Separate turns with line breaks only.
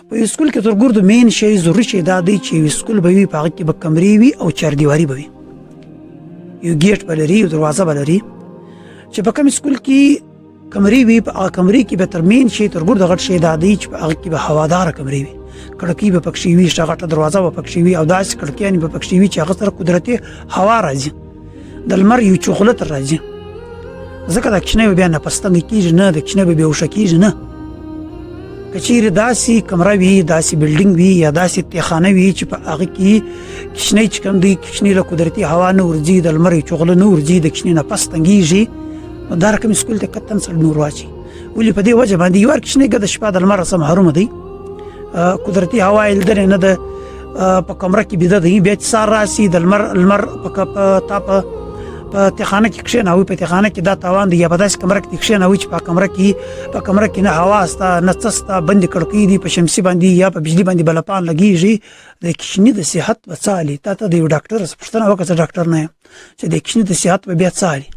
په یو سکول کې تر ګوردو مین شی ضروري شی دا دی چې یو سکول به وي په هغه کې به کمرې وي او چاردیواري به وي، یو ګیټ به لري، یو دروازه به لري. چې په کوم سکول کې کمرې وي په هغه کمرې کې به تر مین شی تر ګوردو غټ شی دا دی چې په هغه کې به هواداره کمرې وي، کړکۍ به پکښې وي، غټه دروازه به پکښې وي او داسې کړکیانې به پکښې وي چې هغه سره قدرتي هوا راځي، د لمر یو چغله تر راځي. ځکه دا کوچنی به بیا نفس تنګی کېږي نه، د کوچنی به بېهوشه کېږي نه. که چیرې داسې کمره وي، داسې بلډینګ وي یا داسې تیخانه وي چې په هغه کې کوچنی چې کوم دی کوچنی له قدرتي هوا نه ورځي، د لمر یو چغله نه ورځي، د کوچني نفس تنګېږي، نو دا رقم سکول ته قطعا سړی نور واچي. ولې په دې وجه باندې یو کوچنی ګه د شپه د لمر څخه محرومه دی، قدرتي هوا یې لیدلې نه ده، په کمره کې بیده دی، بیا چې سهار راسي د لمر تا په تیخانه کې کښېنوي، په تیخانه کې دا تاوان دی، یا په داسې کمره کې کښېنوي چې په کمره کې نه هوا سته نه څه سته، بندې کړکۍ دي، په شمسي باندې یا په بجلي باندې بلپان لګېږي، د کوچني د صحت به څه حالي؟ تا ته د یو ډاکټر پوښتنه وکړه، زه ډاکټر نه یم، چې د کوچني د صحت به بیا څه حالي؟